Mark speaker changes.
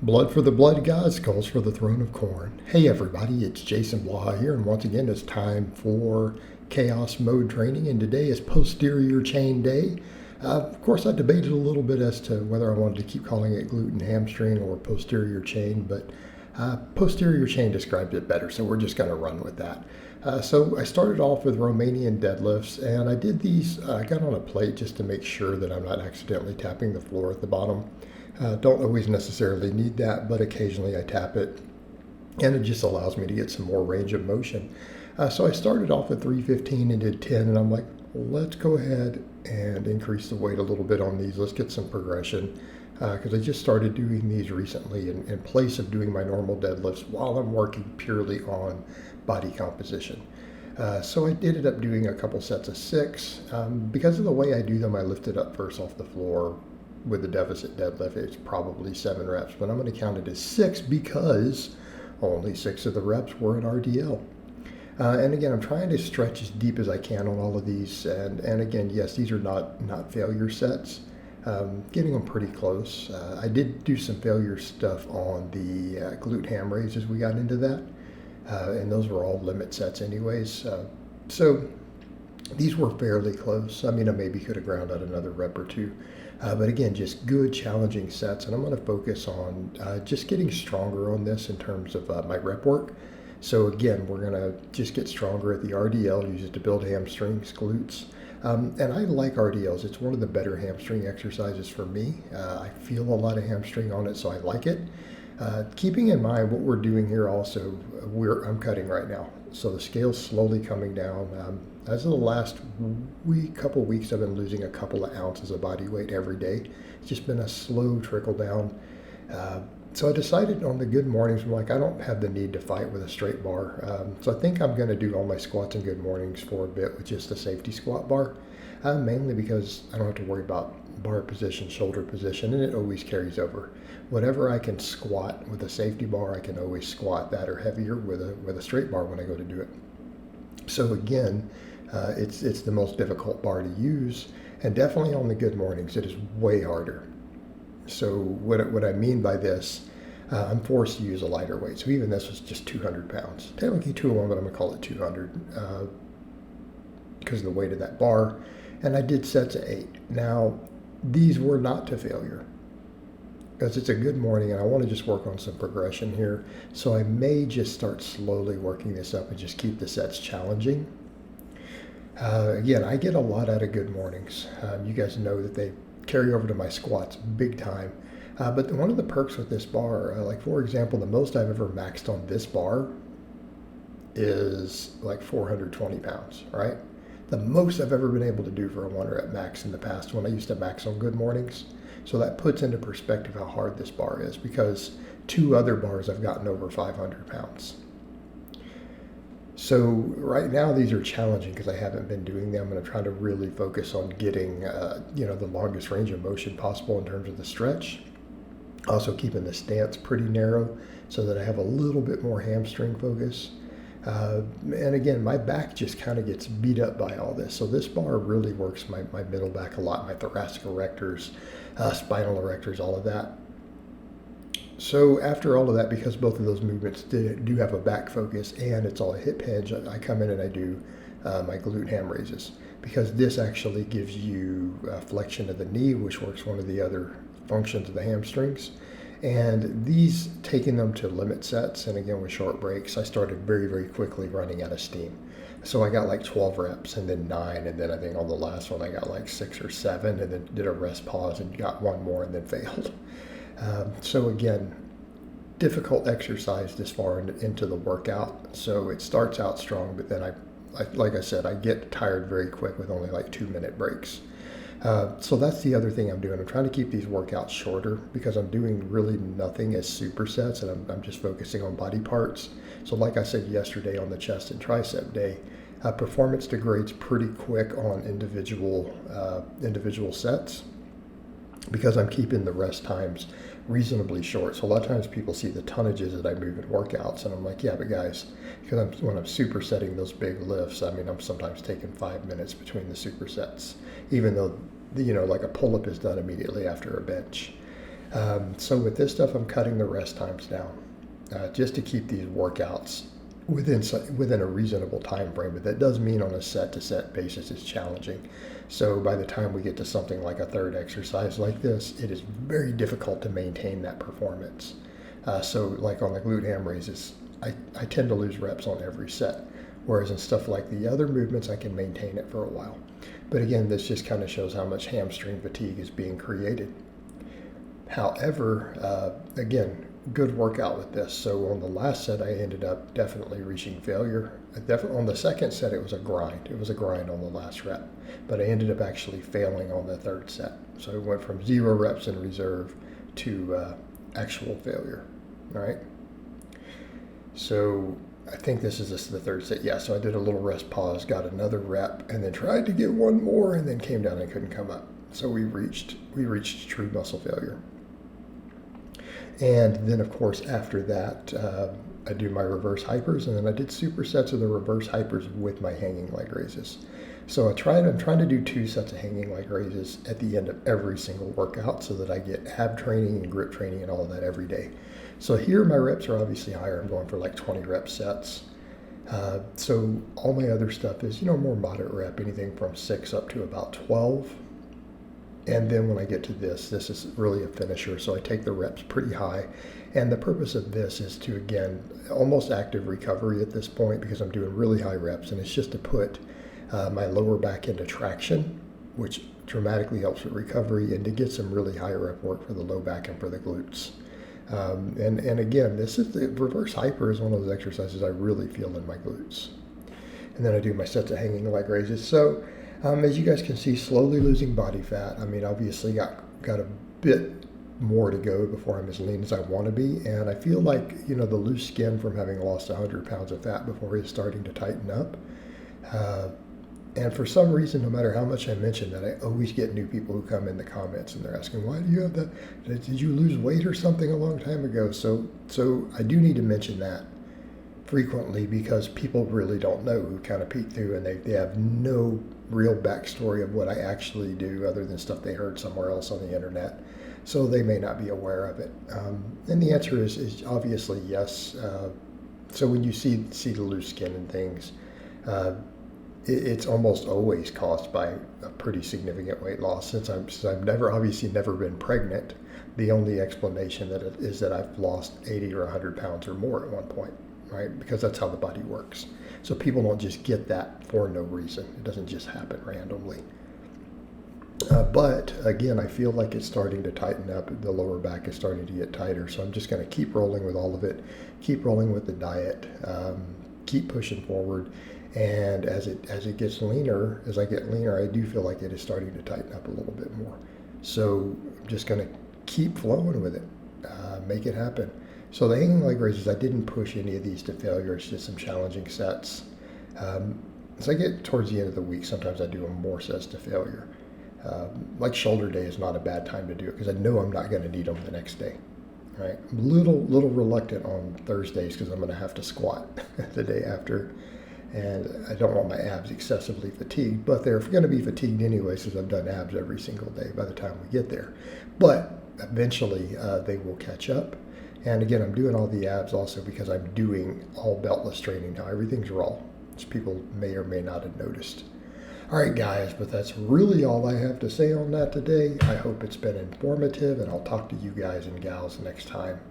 Speaker 1: Blood for the blood gods, calls for the throne of corn. Hey everybody, it's Jason Blaha here, and once again it's time for chaos mode training, and today is posterior chain day. Of course, I debated a little bit as to whether I wanted to keep calling it glute and hamstring or posterior chain, but posterior chain describes it better, so we're just going to run with that. So I started off with Romanian deadlifts, and I did these, I got on a plate just to make sure that I'm not accidentally tapping the floor at the bottom. Don't always necessarily need that, but occasionally I tap it, and it just allows me to get some more range of motion. So I started off at 315 and did 10, and I'm like, let's go ahead and increase the weight a little bit on these. Let's get some progression, because I just started doing these recently in place of doing my normal deadlifts while I'm working purely on body composition. So I ended up doing a couple sets of 6. Because of the way I do them, I lifted up first off the floor. With the deficit deadlift, it's probably 7 reps, but I'm going to count it as 6 because only 6 of the reps were in RDL. And again, I'm trying to stretch as deep as I can on all of these. And again, yes, these are not failure sets. Getting them pretty close. I did do some failure stuff on the Glute Ham Raise as we got into that. And those were all limit sets anyways. So these were fairly close. I mean, I maybe could have ground out another rep or 2. But again, just good challenging sets. And I'm going to focus on just getting stronger on this in terms of my rep work. So again, we're going to just get stronger at the RDL, use it to build hamstrings, glutes. And I like RDLs. It's one of the better hamstring exercises for me. I feel a lot of hamstring on it, so I like it. Keeping in mind what we're doing here also, I'm cutting right now. So the scale's slowly coming down. As of the last couple weeks, I've been losing a couple of ounces of body weight every day. It's just been a slow trickle down. So I decided on the Good Mornings, I'm like, I don't have the need to fight with a straight bar. So I think I'm going to do all my squats and Good Mornings for a bit with just a safety squat bar. Mainly because I don't have to worry about bar position, shoulder position, and it always carries over. Whatever I can squat with a safety bar, I can always squat that or heavier with a straight bar when I go to do it. So again, it's the most difficult bar to use, and definitely on the Good Mornings, it is way harder. So what I mean by this, I'm forced to use a lighter weight. So even this was just 200 pounds. Technically 201, but I'm going to call it 200 because of the weight of that bar. And I did sets of 8. Now, these were not to failure because it's a Good Morning and I want to just work on some progression here. So I may just start slowly working this up and just keep the sets challenging. Again, I get a lot out of Good Mornings. You guys know that they carry over to my squats big time. But one of the perks with this bar, like for example, the most I've ever maxed on this bar is like 420 pounds, right? The most I've ever been able to do for a 1 rep max in the past when I used to max on Good Mornings. So that puts into perspective how hard this bar is because 2 other bars I've gotten over 500 pounds. So right now these are challenging because I haven't been doing them, and I'm trying to really focus on getting the longest range of motion possible in terms of the stretch. Also keeping the stance pretty narrow so that I have a little bit more hamstring focus. And again, my back just kind of gets beat up by all this. So this bar really works my middle back a lot, my thoracic erectors, spinal erectors, all of that. So after all of that, because both of those movements do have a back focus and it's all a hip hinge, I come in and I do my glute ham raises because this actually gives you flexion of the knee, which works one of the other functions of the hamstrings. And these, taking them to limit sets, and again with short breaks, I started very, very quickly running out of steam. So I got like 12 reps and then 9, and then I think on the last one I got like 6 or 7, and then did a rest pause and got 1 more and then failed. So again, difficult exercise this far into the workout. So it starts out strong, but then like I said, I get tired very quick with only like 2-minute breaks. So that's the other thing I'm doing. I'm trying to keep these workouts shorter because I'm doing really nothing as supersets, and I'm just focusing on body parts. So like I said yesterday on the chest and tricep day, performance degrades pretty quick on individual sets because I'm keeping the rest times reasonably short. So a lot of times people see the tonnages that I move in workouts, and I'm like, yeah, but guys, because when I'm supersetting those big lifts, I mean, I'm sometimes taking 5 minutes between the supersets, even though, like a pull-up is done immediately after a bench. So with this stuff, I'm cutting the rest times down just to keep these workouts within a reasonable time frame. But that does mean on a set-to-set basis it's challenging. So by the time we get to something like a third exercise like this, it is very difficult to maintain that performance. So like on the glute ham raises, I tend to lose reps on every set. Whereas in stuff like the other movements, I can maintain it for a while. But again, this just kind of shows how much hamstring fatigue is being created. However, again, good workout with this. So on the last set, I ended up definitely reaching failure. On the second set, it was a grind. It was a grind on the last rep. But I ended up actually failing on the third set. So it went from 0 reps in reserve to actual failure. All right. So I think this is the third set. Yeah, so I did a little rest pause, got another rep, and then tried to get one more, and then came down and couldn't come up. So we reached true muscle failure. And then, of course, after that, I do my reverse hypers, and then I did supersets of the reverse hypers with my hanging leg raises. So I'm trying to do 2 sets of hanging leg raises at the end of every single workout so that I get ab training and grip training and all of that every day. So here my reps are obviously higher. I'm going for like 20 rep sets. So all my other stuff is, more moderate rep, anything from 6 up to about 12. And then when I get to this is really a finisher. So I take the reps pretty high. And the purpose of this is to, again, almost active recovery at this point because I'm doing really high reps. And it's just to put my lower back into traction, which dramatically helps with recovery, and to get some really high rep work for the low back and for the glutes. And again, this is the reverse hyper is one of those exercises I really feel in my glutes. And then I do my sets of hanging leg raises. So as you guys can see, slowly losing body fat. I mean, obviously got a bit more to go before I'm as lean as I want to be. And I feel like, the loose skin from having lost 100 pounds of fat before is starting to tighten up. And for some reason, no matter how much I mention that, I always get new people who come in the comments and they're asking, why do you have that? Did you lose weight or something a long time ago? So I do need to mention that frequently because people really don't know who kind of peek through, and they have no real backstory of what I actually do other than stuff they heard somewhere else on the internet. So they may not be aware of it. And the answer is obviously yes. So when you see the loose skin and things, it's almost always caused by a pretty significant weight loss. Since I've never been pregnant, the only explanation is that I've lost 80 or 100 pounds or more at one point, right? Because that's how the body works. So people don't just get that for no reason. It doesn't just happen randomly. But again, I feel like it's starting to tighten up. The lower back is starting to get tighter. So I'm just going to keep rolling with all of it, keep rolling with the diet, keep pushing forward. And as it gets leaner, as I get leaner, I do feel like it is starting to tighten up a little bit more. So I'm just going to keep flowing with it, make it happen. So the hanging leg raises, I didn't push any of these to failure. It's just some challenging sets. As I get towards the end of the week, sometimes I do more sets to failure. Like shoulder day is not a bad time to do it because I know I'm not going to need them the next day. Right? I'm a little reluctant on Thursdays because I'm going to have to squat the day after. And I don't want my abs excessively fatigued, but they're going to be fatigued anyway since I've done abs every single day by the time we get there. But eventually they will catch up. And again, I'm doing all the abs also because I'm doing all beltless training now. Everything's raw, which people may or may not have noticed. All right, guys, but that's really all I have to say on that today. I hope it's been informative, and I'll talk to you guys and gals next time.